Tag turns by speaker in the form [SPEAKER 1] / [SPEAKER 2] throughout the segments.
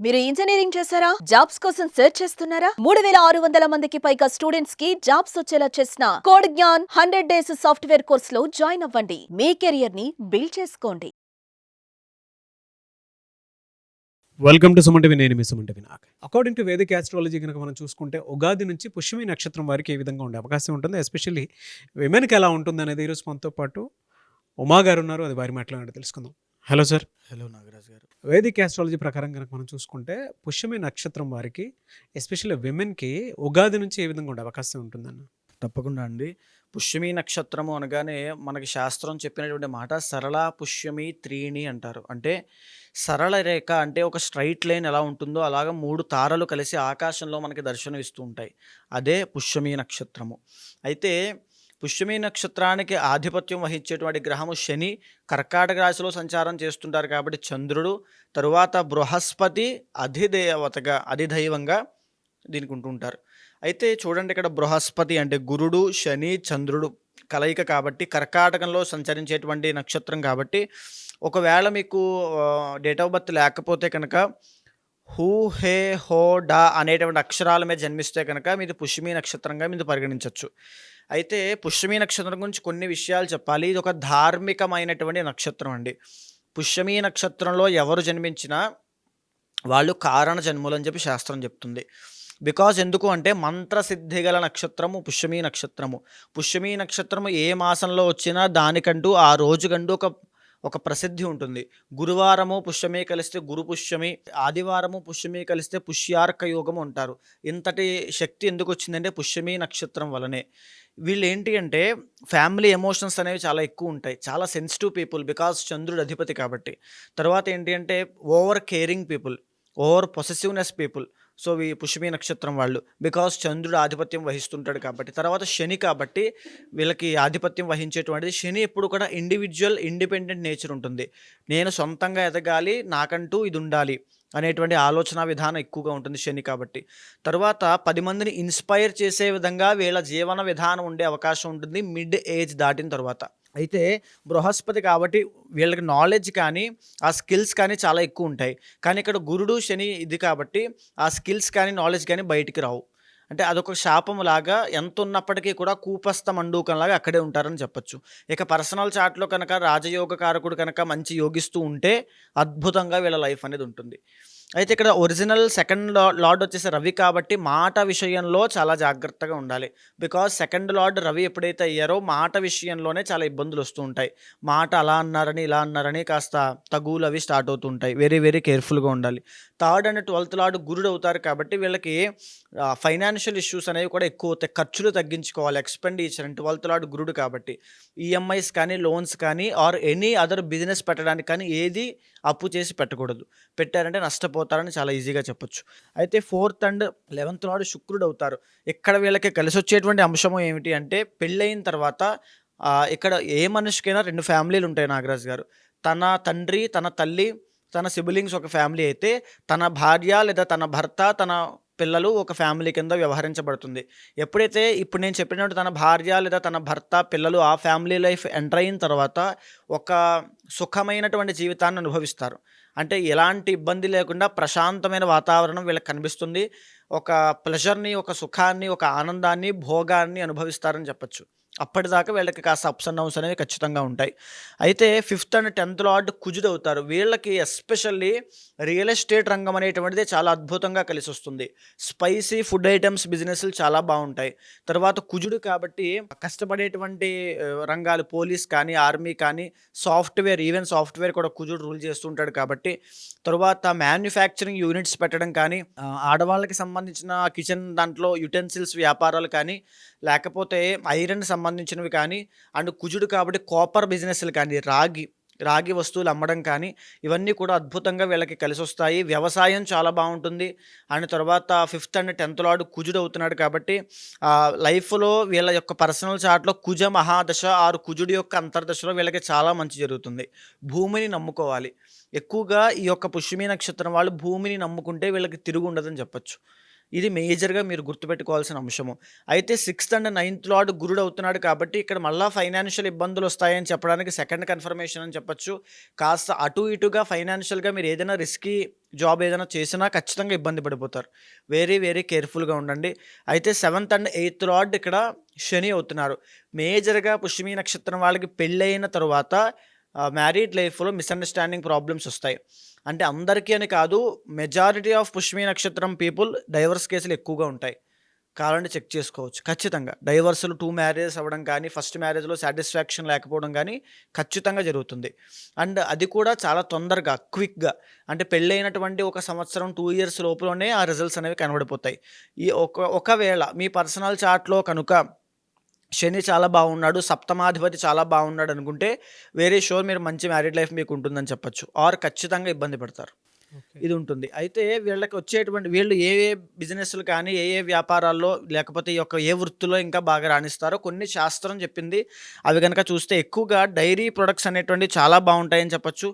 [SPEAKER 1] మీరు ఇంజనీరింగ్ చేశారా? జాబ్స్ కోసం సెర్చ్ చేస్తున్నారా? 3600 మందికి పైగా స్టూడెంట్స్ కి జాబ్స్ వచ్చేలా చేసిన code Gnan 100 days software course లో జాయిన్ అవ్వండి. మీ కెరియర్ ని బిల్డ్ చేసుకోండి.
[SPEAKER 2] Welcome to Suman TV. నేను మీ Suman TV. According to Vedic astrology కనుక మనం చూసుకుంటే ఉగాది నుంచి పుష్యమి నక్షత్రం వారికి ఏ విధంగా ఉండే అవకాశం ఉంటుంది, ఎస్పెషల్లీ విమెన్కి ఎలా ఉంటుంది అనేది ఈరోజు మనతో పాటు ఉమా గారు ఉన్నారు. అది వారి మాట్లాడి తెలుసుకుందాం. Hello sir.
[SPEAKER 3] హలో నాగరాజ్ గారు.
[SPEAKER 2] వేదిక్ ఆస్ట్రాలజీ ప్రకారం కనుక మనం చూసుకుంటే పుష్యమి నక్షత్రం వారికి ఎస్పెషల్లీ విమెన్కి ఉగాది నుంచి ఏ విధంగా ఉండే అవకాశం ఉంటుందన్న?
[SPEAKER 3] తప్పకుండా అండి. పుష్యమి నక్షత్రము అనగానే మనకి శాస్త్రం చెప్పినటువంటి మాట సరళ పుష్యమి త్రీణి అంటారు. అంటే సరళ రేఖ అంటే ఒక స్ట్రైట్ లైన్ ఎలా ఉంటుందో అలాగ 3 తారలు కలిసి ఆకాశంలో మనకి దర్శనం ఇస్తూ ఉంటాయి. అదే పుష్యమి నక్షత్రము. అయితే పుష్యమి నక్షత్రానికి ఆధిపత్యం వహించేటువంటి గ్రహము శని కర్కాటక రాశిలో సంచారం చేస్తుంటారు కాబట్టి చంద్రుడు, తరువాత బృహస్పతి అధిదైవంగా దీనికి ఉంటుంటారు. అయితే చూడండి, ఇక్కడ బృహస్పతి అంటే గురుడు, శని, చంద్రుడు కలయిక కాబట్టి కర్కాటకంలో సంచరించేటువంటి నక్షత్రం కాబట్టి ఒకవేళ మీకు డేట్ ఆఫ్ బర్త్ లేకపోతే కనుక హూ, హే, హో, డా అనేటువంటి అక్షరాల మీద జన్మిస్తే కనుక మీది పుష్యమి నక్షత్రంగా మీరు పరిగణించవచ్చు. అయితే పుష్యమి నక్షత్రం గురించి కొన్ని విషయాలు చెప్పాలి. ఇది ఒక ధార్మికమైనటువంటి నక్షత్రం అండి. పుష్యమి నక్షత్రంలో ఎవరు జన్మించినా వాళ్ళు కారణ జన్ములు అని చెప్పి శాస్త్రం చెప్తుంది. బికాజ్ ఎందుకు అంటే మంత్రసిద్ధి గల నక్షత్రము పుష్యమి నక్షత్రము. పుష్యమి నక్షత్రము ఏ మాసంలో వచ్చినా దానికంటూ ఆ రోజుకంటూ ఒక ప్రసిద్ధి ఉంటుంది. గురువారము పుష్యమి కలిస్తే గురు పుష్యమి, ఆదివారము పుష్యమి కలిస్తే పుష్యార్క యోగము అంటారు. ఇంతటి శక్తి ఎందుకు వచ్చిందంటే పుష్యమి నక్షత్రం వలనే. వీళ్ళు ఏంటి అంటే ఫ్యామిలీ ఎమోషన్స్ అనేవి చాలా ఎక్కువ ఉంటాయి. చాలా సెన్సిటివ్ పీపుల్, బికాజ్ చంద్రుడు అధిపతి కాబట్టి. తర్వాత ఏంటి అంటే over caring people, over possessiveness people. So ఈ పుష్యమి నక్షత్రం వాళ్ళు, బికాజ్ చంద్రుడు ఆధిపత్యం వహిస్తుంటాడు కాబట్టి. తర్వాత శని కాబట్టి వీళ్ళకి ఆధిపత్యం వహించేటువంటిది. శని ఎప్పుడు కూడా ఇండిపెండెంట్ నేచర్ ఉంటుంది. నేను సొంతంగా ఎదగాలి, నాకంటూ ఇది ఉండాలి అనేటువంటి ఆలోచన విధానం ఎక్కువగా ఉంటుంది శని కాబట్టి. తర్వాత 10 మందిని ఇన్స్పైర్ చేసే విధంగా వీళ్ళ జీవన విధానం ఉండే అవకాశం ఉంటుంది మిడ్ ఏజ్ దాటిన తర్వాత. అయితే బృహస్పతి కాబట్టి వీళ్ళకి నాలెడ్జ్ కానీ ఆ స్కిల్స్ కానీ చాలా ఎక్కువ ఉంటాయి. కానీ ఇక్కడ గురుడు శని ఇది కాబట్టి ఆ స్కిల్స్ కానీ నాలెడ్జ్ కానీ బయటికి రావు. అంటే అదొక శాపము లాగా, ఎంత ఉన్నప్పటికీ కూడా కూపస్థ మండూకంలాగా అక్కడే ఉంటారని చెప్పొచ్చు. ఇక పర్సనల్ చార్ట్లో కనుక రాజయోగ కారకుడు కనుక మంచి యోగిస్తూ ఉంటే అద్భుతంగా వీళ్ళ లైఫ్ అనేది ఉంటుంది. అయితే ఇక్కడ ఒరిజినల్ సెకండ్ లార్డ్ వచ్చేసి రవి కాబట్టి మాట విషయంలో చాలా జాగ్రత్తగా ఉండాలి. బికాజ్ సెకండ్ లార్డ్ రవి ఎప్పుడైతే అయ్యారో మాట విషయంలోనే చాలా ఇబ్బందులు వస్తూ ఉంటాయి. మాట అలా అన్నారని ఇలా అన్నారని కాస్త తగులు అవి స్టార్ట్ అవుతూ ఉంటాయి. వెరీ వెరీ కేర్ఫుల్గా ఉండాలి. థర్డ్ అండ్ 12th లార్డ్ గురుడు అవుతారు కాబట్టి వీళ్ళకి ఫైనాన్షియల్ ఇష్యూస్ అనేవి కూడా ఎక్కువ అవుతాయి. ఖర్చులు తగ్గించుకోవాలి, ఎక్స్పెండిచర్ అండ్ 12th లార్డ్ గురుడు కాబట్టి. ఈఎంఐస్ కానీ లోన్స్ కానీ ఆర్ ఎనీ అదర్ బిజినెస్ పెట్టడానికి కానీ ఏది అప్పు చేసి పెట్టకూడదు. పెట్టారంటే నష్టపోతారని చాలా ఈజీగా చెప్పొచ్చు. అయితే 4th అండ్ 11th లార్డ్ శుక్రుడు అవుతారు. ఇక్కడ వీళ్ళకి కలిసి వచ్చేటువంటి అంశము ఏమిటి అంటే పెళ్ళయిన తర్వాత ఇక్కడ ఏ మనిషికైనా 2 ఫ్యామిలీలు ఉంటాయి నాగరాజ్ గారు. తన తండ్రి, తన తల్లి, తన సిబ్లింగ్స్ ఒక ఫ్యామిలీ అయితే తన భార్య లేదా తన భర్త, తన పిల్లలు ఒక ఫ్యామిలీ కింద వ్యవహరించబడుతుంది. ఎప్పుడైతే ఇప్పుడు నేను చెప్పినట్టు తన భార్య లేదా తన భర్త, పిల్లలు ఆ ఫ్యామిలీ లైఫ్ ఎంటర్ అయిన తర్వాత ఒక సుఖమైనటువంటి జీవితాన్ని అనుభవిస్తారు. అంటే ఎలాంటి ఇబ్బంది లేకుండా ప్రశాంతమైన వాతావరణం వీళ్ళకి కనిపిస్తుంది. ఒక ప్లెజర్ని, ఒక సుఖాన్ని, ఒక ఆనందాన్ని, భోగాన్ని అనుభవిస్తారని చెప్పచ్చు. అప్పటిదాకా వీళ్ళకి కాస్త అప్స్ అండ్ డౌన్స్ అనేవి ఖచ్చితంగా ఉంటాయి. అయితే 5th అండ్ 10th లార్డ్ కుజుడు అవుతారు. వీళ్ళకి ఎస్పెషల్లీ రియల్ ఎస్టేట్ రంగం అనేటువంటిది చాలా అద్భుతంగా కలిసి వస్తుంది. స్పైసీ ఫుడ్ ఐటమ్స్ బిజినెస్లు చాలా బాగుంటాయి. తర్వాత కుజుడు కాబట్టి కష్టపడేటువంటి రంగాలు పోలీస్ కానీ, ఆర్మీ కానీ, సాఫ్ట్వేర్, ఈవెన్ సాఫ్ట్వేర్ కూడా కుజుడు రూల్ చేస్తుంటాడు కాబట్టి. తరువాత మ్యానుఫ్యాక్చరింగ్ యూనిట్స్ పెట్టడం కానీ, ఆడవాళ్ళకి సంబంధించిన కిచెన్ దాంట్లో యుటెన్సిల్స్ వ్యాపారాలు కానీ, లేకపోతే ఐరన్ సంబంధించినవి కానీ, అండ్ కుజుడు కాబట్టి కాపర్ బిజినెస్లు కానీ, రాగి వస్తువులు అమ్మడం కానీ ఇవన్నీ కూడా అద్భుతంగా వీళ్ళకి కలిసి వస్తాయి. వ్యవసాయం చాలా బాగుంటుంది. అండ్ తర్వాత 5th అండ్ 10th లార్డ్ కుజుడు అవుతున్నాడు కాబట్టి లైఫ్లో వీళ్ళ యొక్క పర్సనల్ చార్ట్లో కుజ మహాదశ ఆరు కుజుడు యొక్క అంతర్దశలో వీళ్ళకి చాలా మంచి జరుగుతుంది. భూమిని నమ్ముకోవాలి. ఎక్కువగా ఈ యొక్క పుష్యమి నక్షత్రం వాళ్ళు భూమిని నమ్ముకుంటే వీళ్ళకి తిరుగు ఉండదని చెప్పచ్చు. ఇది మేజర్‌గా మీరు గుర్తుపెట్టుకోవాల్సిన అంశము. అయితే 6థ్ అండ్ 9థ్ లార్డ్ గురుడు అవుతున్నాడు కాబట్టి ఇక్కడ మళ్ళా ఫైనాన్షియల్ ఇబ్బందులొస్తాయని చెప్పడానికి సెకండ్ కన్ఫర్మేషన్ అని చెప్పొచ్చు. కాస్త అటు ఇటుగా ఫైనాన్షియల్‌గా మీరు ఏదైనా రిస్కీ జాబ్ ఏదైనా చేసినా ఖచ్చితంగా ఇబ్బంది పడిపోతారు. వెరీ కేర్‌ఫుల్‌గా ఉండండి. అయితే 7థ్ అండ్ 8థ్ లార్డ్ ఇక్కడ శని అవుతున్నారు. మేజర్‌గా పుష్యమి నక్షత్రం వాళ్ళకి పెళ్ళైన తరువాత మ్యారీడ్ లైఫ్‌లో మిస్‌అండర్‌స్టాండింగ్ ప్రాబ్లమ్స్ వస్తాయి. అంటే అందరికీ అని కాదు, మెజారిటీ ఆఫ్ పుష్యమి నక్షత్రం పీపుల్ డైవర్స్ కేసులు ఎక్కువగా ఉంటాయి. కావాలంటే చెక్ చేసుకోవచ్చు. ఖచ్చితంగా డైవర్స్‌లు 2 మ్యారేజెస్ అవ్వడం కానీ, ఫస్ట్ మ్యారేజ్‌లో సాటిస్ఫాక్షన్ లేకపోవడం గానీ ఖచ్చితంగా జరుగుతుంది. అండ్ అది కూడా చాలా తొందరగా, క్విక్‌గా, అంటే పెళ్ళైనటువంటి ఒక సంవత్సరం, 2 ఇయర్స్ లోపులోనే ఆ రిజల్ట్స్ అనేవి కనబడిపోతాయి. ఈ ఒకవేళ మీ పర్సనల్ చార్ట్‌లో కనుక శని చాలా బాగున్నాడు, సప్తమాధిపతి చాలా బాగున్నాడు అనుకుంటే వెరీ ష్యూర్ మీరు మంచి మ్యారీడ్ లైఫ్ మీకు ఉంటుందని చెప్పొచ్చు. ఆర్ ఖచ్చితంగా ఇబ్బంది పడతారు.
[SPEAKER 2] ఓకే.
[SPEAKER 3] ఇది ఉంటుంది. అయితే వీళ్ళకి వచ్చేటువంటి వీళ్ళు ఏ బిజినెస్‌లు కానీ, ఏ వ్యాపారాల్లో లేకపోతే ఈ యొక్క ఏ వృత్తిలో ఇంకా బాగా రాణిస్తారో కొన్ని శాస్త్రం చెప్పింది. అవి గనక చూస్తే ఎక్కువగా డైరీ ప్రొడక్ట్స్ అనేటువంటివి చాలా బావుంటాయని చెప్పొచ్చు.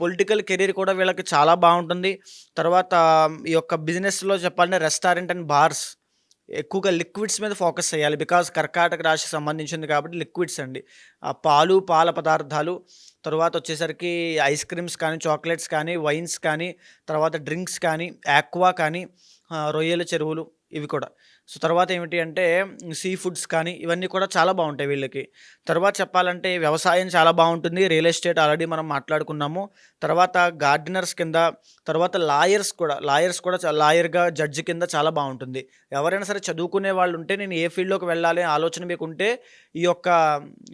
[SPEAKER 3] పొలిటికల్ కెరీర్ కూడా వీళ్ళకి చాలా బావుంటుంది. తర్వాత ఈ యొక్క బిజినెస్‌లో చెప్పాలంటే రెస్టారెంట్ అండ్ బార్స్ ఎక్కువగా లిక్విడ్స్ మీద ఫోకస్ చేయాలి. బికాజ్ కర్కాటక రాశికి సంబంధించింది కాబట్టి లిక్విడ్స్ అండి. పాలు, పాల పదార్థాలు, తరువాత వచ్చేసరికి ఐస్ క్రీమ్స్ కానీ, చాక్లెట్స్ కానీ, వైన్స్ కానీ, తర్వాత డ్రింక్స్ కానీ, ఆక్వా కానీ, రొయ్యల చెరువులు ఇవి కూడా. సో, తర్వాత ఏమిటి అంటే సీ ఫుడ్స్ కానీ ఇవన్నీ కూడా చాలా బావుంటాయి వీళ్ళకి. తర్వాత చెప్పాలంటే వ్యవసాయం చాలా బావుంటుంది. రియల్ ఎస్టేట్ ఆల్రెడీ మనం మాట్లాడుకున్నాము. తర్వాత గార్డెనర్స్ కింద, తర్వాత లాయర్స్ కూడా లాయర్‌గా, జడ్జ్ కింద చాలా బావుంటుంది. ఎవరైనా సరే చదువుకునే వాళ్ళుంటే నేను ఏ ఫీల్డ్‌లోకి వెళ్ళాలి అనే ఆలోచన మీకుంటే ఈ యొక్క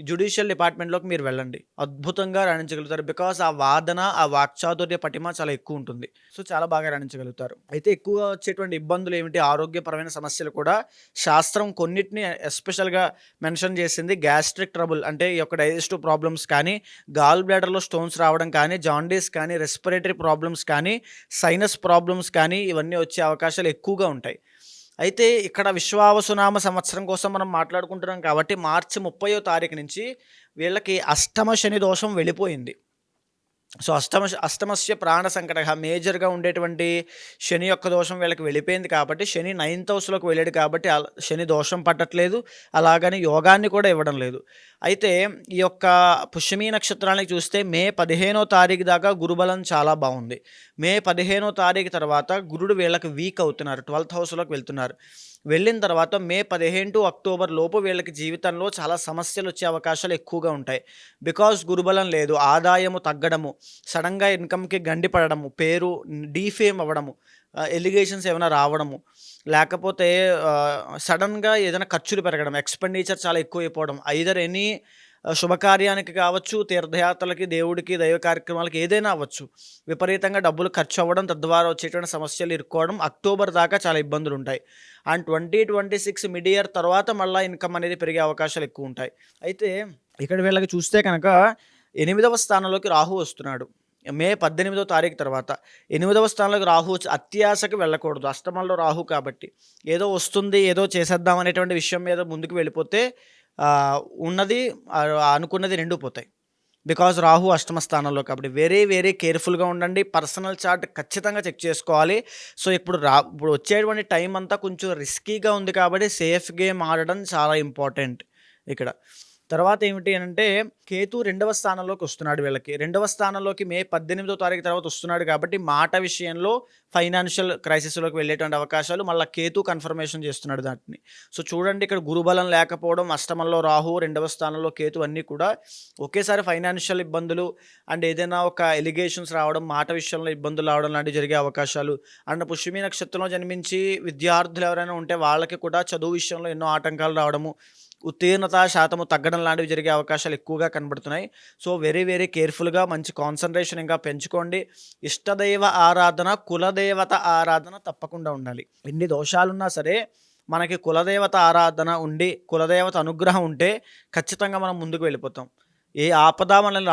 [SPEAKER 3] జ్యుడిషియల్ డిపార్ట్‌మెంట్‌లోకి మీరు వెళ్ళండి. అద్భుతంగా రాణించగలుగుతారు. బికాజ్ ఆ వాదన, ఆ వాక్చాతుర్య పటిమ చాలా ఎక్కువుంటుంది. సో, చాలా బాగా రాణించగలుగుతారు. అయితే ఎక్కువగా వచ్చేటువంటి ఇబ్బందులు ఏమిటి, ఆరోగ్యపరమైన సమస్యలు కూడా శాస్త్రం కొన్నిటిని ఎస్పెషల్‌గా మెన్షన్ చేసింది. గ్యాస్ట్రిక్ ట్రబుల్ అంటే ఈ యొక్క డైజెస్టివ్ ప్రాబ్లమ్స్ కానీ, గాల్ బ్లాడర్‌లో స్టోన్స్ రావడం కానీ, జాండీస్ కానీ, రెస్పిరేటరీ ప్రాబ్లమ్స్ కానీ, సైనస్ ప్రాబ్లమ్స్ కానీ ఇవన్నీ వచ్చే అవకాశాలు ఎక్కువగా ఉంటాయి. అయితే ఇక్కడ విశ్వావసునామ సంవత్సరం కోసం మనం మాట్లాడుకుంటున్నాం కాబట్టి మార్చి 30వ తారీఖు నుంచి వీళ్ళకి అష్టమ శని దోషం వెళ్ళిపోయింది. సో, అష్టమస్య ప్రాణ సంకటః మేజర్‌గా ఉండేటువంటి శని యొక్క దోషం వీళ్ళకి వెళ్ళిపోయింది కాబట్టి, శని 9థ్ హౌస్‌లోకి వెళ్ళాడు కాబట్టి శని దోషం పట్టట్లేదు. అలాగని యోగాన్ని కూడా ఇవ్వడం లేదు. అయితే ఈ యొక్క పుష్యమి నక్షత్రానికి చూస్తే మే 15వ తారీఖు దాకా గురుబలం చాలా బావుంది. మే 15వ తారీఖు తర్వాత గురుడు వీళ్ళకి వీక్ అవుతున్నారు. 12థ్ హౌస్‌లోకి వెళ్తున్నారు. వెళ్ళిన తర్వాత మే 15 టు అక్టోబర్ లోపు వీళ్ళకి జీవితంలో చాలా సమస్యలొచ్చే అవకాశాలు ఎక్కువగా ఉంటాయి. బికాజ్ గురుబలం లేదు. ఆదాయము తగ్గడము, సడెన్‌గా ఇన్‌కమ్‌కి గండి పడడము, పేరు డీఫేమ్ అవ్వడము, ఎలిగేషన్స్ ఏమైనా రావడము, లేకపోతే సడెన్‌గా ఏదైనా ఖర్చులు పెరగడం, ఎక్స్‌పెండిచర్ చాలా ఎక్కువైపోవడం, ఐదర్ ఎనీ శుభకార్యానికి కావచ్చు, తీర్థయాత్రలకి, దేవుడికి, దైవ కార్యక్రమాలకి ఏదైనా అవ్వచ్చు. విపరీతంగా డబ్బులు ఖర్చు అవ్వడం, తద్వారా వచ్చేటువంటి సమస్యలు ఇరుక్కోవడం, అక్టోబర్ దాకా చాలా ఇబ్బందులుంటాయి. అండ్ 2026 మిడ్ ఇయర్ తర్వాత మళ్ళా ఇన్‌కమ్ అనేది పెరిగే అవకాశాలు ఎక్కువుంటాయి. అయితే ఇక్కడ వీళ్ళకి చూస్తే కనుక 8వ స్థానంలోకి రాహు వస్తున్నాడు. మే 18వ తారీఖు తర్వాత 8వ స్థానంలోకి రాహు వచ్చి అత్యాశకి వెళ్ళకూడదు. అష్టమంలో రాహు కాబట్టి ఏదో వస్తుంది, ఏదో చేసేద్దాం అనేటువంటి విషయం మీద ముందుకు వెళ్ళిపోతే ఉన్నది అనుకున్నది 2 పోతాయి. బికాజ్ రాహు అష్టమ స్థానంలో కాబట్టి వెరీ కేర్‌ఫుల్‌గా ఉండండి. పర్సనల్ చార్ట్ ఖచ్చితంగా చెక్ చేసుకోవాలి. సో, ఇప్పుడు వచ్చేటువంటి టైం అంతా కొంచెం రిస్కీగా ఉంది కాబట్టి సేఫ్ గేమ్ ఆడడం చాలా ఇంపార్టెంట్ ఇక్కడ. తర్వాత ఏమిటి అనంటే కేతు 2వ స్థానంలోకి వస్తున్నాడు వీళ్ళకి. 2వ స్థానంలోకి మే 18వ తారీఖు తర్వాత వస్తున్నాడు కాబట్టి మాట విషయంలో ఫైనాన్షియల్ క్రైసిస్‌లోకి వెళ్ళేటువంటి అవకాశాలు మళ్ళా కేతు కన్ఫర్మేషన్ చేస్తున్నాడు దాన్ని. సో, చూడండి ఇక్కడ గురుబలం లేకపోవడం, అష్టమంలో రాహు, 2వ స్థానంలో కేతు అన్నీ కూడా ఒకేసారి ఫైనాన్షియల్ ఇబ్బందులు అండ్ ఏదైనా ఒక ఎలిగేషన్స్ రావడం, మాట విషయంలో ఇబ్బందులు రావడం లాంటివి జరిగే అవకాశాలు. అండ్ పుష్యమి నక్షత్రంలో జన్మించి విద్యార్థులు ఎవరైనా ఉంటే వాళ్ళకి కూడా చదువు విషయంలో ఎన్నో ఆటంకాలు రావడము, ఉత్తీర్ణత శాతము తగ్గడం లాంటివి జరిగే అవకాశాలు ఎక్కువగా కనబడుతున్నాయి. సో, వెరీ కేర్‌ఫుల్‌గా మంచి కాన్సంట్రేషన్ ఇంకా పెంచుకోండి. ఇష్టదైవ ఆరాధన, కులదేవత ఆరాధన తప్పకుండా ఉండాలి. ఎన్ని దోషాలున్నా సరే మనకి కులదేవత ఆరాధన ఉండి, కులదేవత అనుగ్రహం ఉంటే ఖచ్చితంగా మనం ముందుకు వెళ్ళిపోతాం. ఏ ఆపద మనల్ని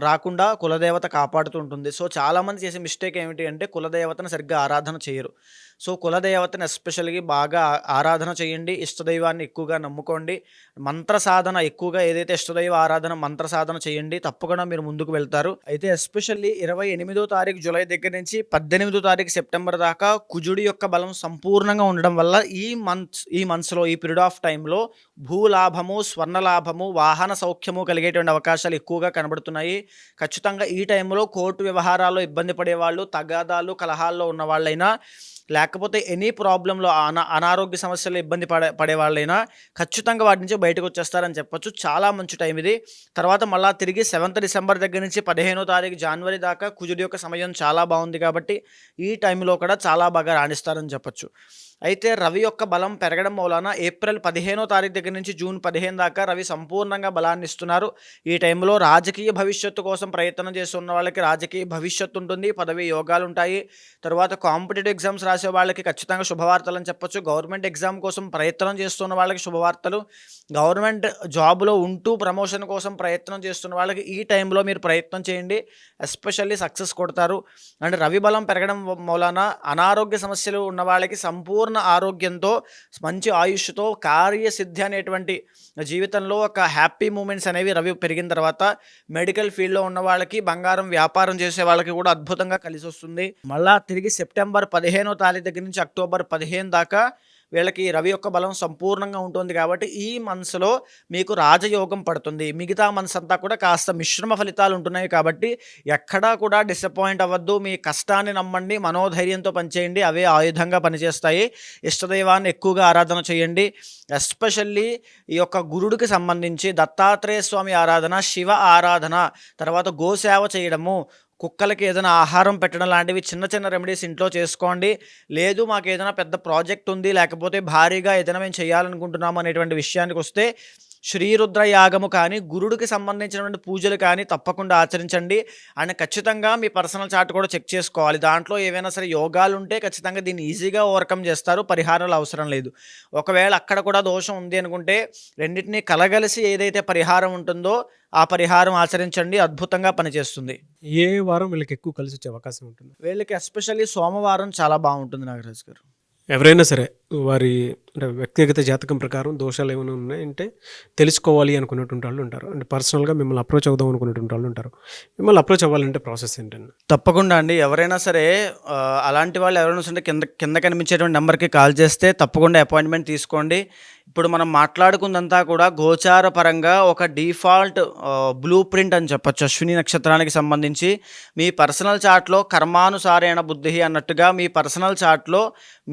[SPEAKER 3] రాకుండా కులదేవత కాపాడుతూ ఉంటుంది. సో, చాలామంది చేసే మిస్టేక్ ఏమిటి అంటే కులదేవతను సరిగ్గా ఆరాధన చేయరు. సో, కులదేవతను ఎస్పెషల్‌గా బాగా ఆరాధన చేయండి. ఇష్టదైవాన్ని ఎక్కువగా నమ్ముకోండి. మంత్ర సాధన ఎక్కువగా ఏదైతే ఇష్టదైవ ఆరాధన, మంత్ర సాధన చేయండి. తప్పకుండా మీరు ముందుకు వెళ్తారు. అయితే ఎస్పెషల్లీ 28వ తారీఖు జులై దగ్గర నుంచి 18వ తారీఖు సెప్టెంబర్ దాకా కుజుడి యొక్క బలం సంపూర్ణంగా ఉండడం వల్ల ఈ మంత్స్‌లో ఈ పీరియడ్ ఆఫ్ టైమ్‌లో భూలాభము, స్వర్ణలాభము, వాహన సౌఖ్యము కలిగేటువంటి అవకాశాలు ఎక్కువగా కనబడుతున్నాయి. ఖచ్చితంగా ఈ టైంలో కోర్టు వ్యవహారాల్లో ఇబ్బంది పడేవాళ్ళు, తగాదాలు, కలహాల్లో ఉన్నవాళ్ళైనా, లేకపోతే ఎనీ ప్రాబ్లంలో అనారోగ్య సమస్యల్లో ఇబ్బంది పడేవాళ్ళైనా ఖచ్చితంగా వాటి నుంచి బయటకు వచ్చేస్తారని చెప్పొచ్చు. చాలా మంచి టైం ఇది. తర్వాత మళ్ళీ తిరిగి 7th డిసెంబర్ దగ్గర నుంచి 15వ తారీఖు జనవరి దాకా కుజుడి యొక్క సమయం చాలా బాగుంది కాబట్టి ఈ టైంలో కూడా చాలా బాగా రాణిస్తారని చెప్పొచ్చు. అయితే రవి యొక్క బలం పెరగడం మూలాన ఏప్రిల్ 15వ తారీఖు దగ్గర నుంచి జూన్ 15 దాకా రవి సంపూర్ణంగా బలాన్ని ఇస్తున్నారు. ఈ టైంలో రాజకీయ భవిష్యత్తు కోసం ప్రయత్నం చేస్తున్న వాళ్ళకి రాజకీయ భవిష్యత్తు ఉంటుంది, పదవి యోగాలు ఉంటాయి. తర్వాత కాంపిటేటివ్ ఎగ్జామ్స్ రాసే వాళ్ళకి ఖచ్చితంగా శుభవార్తలు అని చెప్పొచ్చు. గవర్నమెంట్ ఎగ్జామ్ కోసం ప్రయత్నం చేస్తున్న వాళ్ళకి శుభవార్తలు, గవర్నమెంట్ జాబ్లో ఉంటూ ప్రమోషన్ కోసం ప్రయత్నం చేస్తున్న వాళ్ళకి ఈ టైంలో మీరు ప్రయత్నం చేయండి, ఎస్పెషల్లీ సక్సెస్ కొడతారు. అండ్ రవి బలం పెరగడం మూలాన అనారోగ్య సమస్యలు ఉన్న వాళ్ళకి సంపూర్ణ ఆరోగ్యంతో, మంచి ఆయుష్తో, కార్యసిద్ధి అనేటువంటి జీవితంలో ఒక హ్యాపీ మూమెంట్స్ అనేవి రవి పెరిగిన తర్వాత మెడికల్ ఫీల్డ్లో ఉన్న వాళ్ళకి, బంగారం వ్యాపారం చేసే వాళ్ళకి కూడా అద్భుతంగా కలిసి వస్తుంది. మళ్ళా తిరిగి సెప్టెంబర్ 15వ తారీఖు దగ్గర నుంచి అక్టోబర్ 15 దాకా వీళ్ళకి రవి యొక్క బలం సంపూర్ణంగా ఉంటుంది కాబట్టి ఈ మంత్స్లో మీకు రాజయోగం పడుతుంది. మిగతా మంత్స్ అంతా కూడా కాస్త మిశ్రమ ఫలితాలు ఉంటున్నాయి కాబట్టి ఎక్కడా కూడా డిసప్పాయింట్ అవ్వద్దు. మీ కష్టాన్ని నమ్మండి, మనోధైర్యంతో పనిచేయండి, అవే ఆయుధంగా పనిచేస్తాయి. ఇష్టదైవాన్ని ఎక్కువగా ఆరాధన చేయండి. ఎస్పెషల్లీ ఈ యొక్క గురుడికి సంబంధించి దత్తాత్రేయ స్వామి ఆరాధన, శివ ఆరాధన, తర్వాత గోసేవ చేయడము, కుక్కలకి ఏదైనా ఆహారం పెట్టడం లాంటివి చిన్న చిన్న రెమెడీస్ ఇంట్లో చేసుకోండి. లేదు మాకు ఏదైనా పెద్ద ప్రాజెక్ట్ ఉంది, లేకపోతే భారీగా ఏదైనా మేము చేయాలనుకుంటున్నాము అనేటువంటి విషయానికి వస్తే శ్రీరుద్ర యాగము కానీ, గురుడికి సంబంధించినటువంటి పూజలు కానీ తప్పకుండా ఆచరించండి. అండ్ ఖచ్చితంగా మీ పర్సనల్ చార్ట్ కూడా చెక్ చేసుకోవాలి. దాంట్లో ఏవైనా సరే యోగాలు ఉంటే ఖచ్చితంగా దీన్ని ఈజీగా ఓవర్కమ్ చేస్తారు, పరిహారాలు అవసరం లేదు. ఒకవేళ అక్కడ కూడా దోషం ఉంది అనుకుంటే రెండింటినీ కలగలిసి ఏదైతే పరిహారం ఉంటుందో ఆ పరిహారం ఆచరించండి, అద్భుతంగా పనిచేస్తుంది.
[SPEAKER 2] ఏ వారం వీళ్ళకి ఎక్కువ కలిసి వచ్చే అవకాశం ఉంటుంది?
[SPEAKER 3] వీళ్ళకి ఎస్పెషల్లీ సోమవారం చాలా బాగుంటుంది నాగరాజ్ గారు.
[SPEAKER 2] ఎవరైనా సరే వారి అంటే వ్యక్తిగత జాతకం ప్రకారం దోషాలు ఏమైనా ఉన్నాయంటే తెలుసుకోవాలి అనుకునేటువంటి వాళ్ళు ఉంటారు, అంటే పర్సనల్గా మిమ్మల్ని అప్రోచ్ అవుదాం అనుకునేటువంటి వాళ్ళు ఉంటారు. మిమ్మల్ని అప్రోచ్ అవ్వాలంటే ప్రాసెస్ ఏంటండి?
[SPEAKER 3] తప్పకుండా అండి, ఎవరైనా సరే అలాంటి వాళ్ళు ఎవరైనా సరే కింద కనిపించేటువంటి నెంబర్కి కాల్ చేస్తే తప్పకుండా అపాయింట్మెంట్ తీసుకోండి. ఇప్పుడు మనం మాట్లాడుకుందంతా కూడా గోచార పరంగా ఒక డిఫాల్ట్ బ్లూ ప్రింట్ అని చెప్పొచ్చు. అశ్విని నక్షత్రానికి సంబంధించి మీ పర్సనల్ చార్ట్లో కర్మానుసారేణ బుద్ధి అన్నట్టుగా మీ పర్సనల్ చార్ట్లో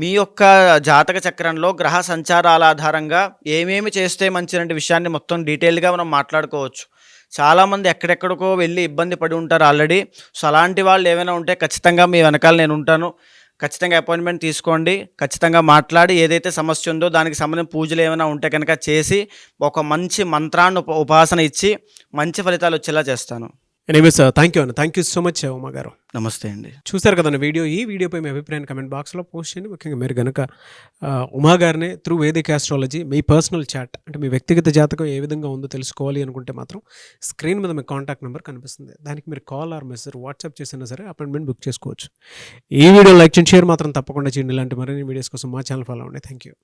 [SPEAKER 3] మీ యొక్క జాతక చక్రంలో గ్రహ సంచారాల ఆధారంగా ఏమేమి చేస్తే మంచిదంటే విషయాన్ని మొత్తం డీటెయిల్గా మనం మాట్లాడుకోవచ్చు. చాలామంది ఎక్కడెక్కడికో వెళ్ళి ఇబ్బంది పడి ఉంటారు ఆల్రెడీ. సో అలాంటి వాళ్ళు ఏమైనా ఉంటే ఖచ్చితంగా మీ వెనకాల నేను ఉంటాను. ఖచ్చితంగా అపాయింట్మెంట్ తీసుకోండి, ఖచ్చితంగా మాట్లాడి ఏదైతే సమస్య ఉందో దానికి సంబంధించిన పూజలు ఏమైనా ఉంటే కనుక చేసి ఒక మంచి మంత్రాన్ని ఉపాసన ఇచ్చి మంచి ఫలితాలు వచ్చేలా చేస్తాను.
[SPEAKER 2] ఎనీవేస్ థ్యాంక్ యూ అన్న, thank you so much Uma గారు.
[SPEAKER 3] నమస్తే అండి.
[SPEAKER 2] చూశారు కదండి ఈ వీడియోపై మీ అభిప్రాయాన్ని కమెంట్ బాక్స్లో పోస్ట్ చేయండి. ముఖ్యంగా మీరు కనుక ఉమా గారిని త్రూ వేదిక్ ఆస్ట్రాలజీ మీ పర్సనల్ చాట్ అంటే మీ వ్యక్తిగత జాతకం ఏ విధంగా ఉందో తెలుసుకోవాలి అనుకుంటే మాత్రం స్క్రీన్ మీద మీ కాంటాక్ట్ నెంబర్ కనిపిస్తుంది, దానికి మీరు కాల్ ఆర్ మెసేజ్ వాట్సాప్ చేసినా సరే అపాయింట్మెంట్ బుక్ చేసుకోవచ్చు. ఈ వీడియో లైక్ చేయండి, షేర్ మాత్రం తప్పకుండా చేయండి. ఇలాంటి మరిన్ని వీడియోస్ కోసం మా ఛానల్ ఫాలో అవ్వండి. Thank you.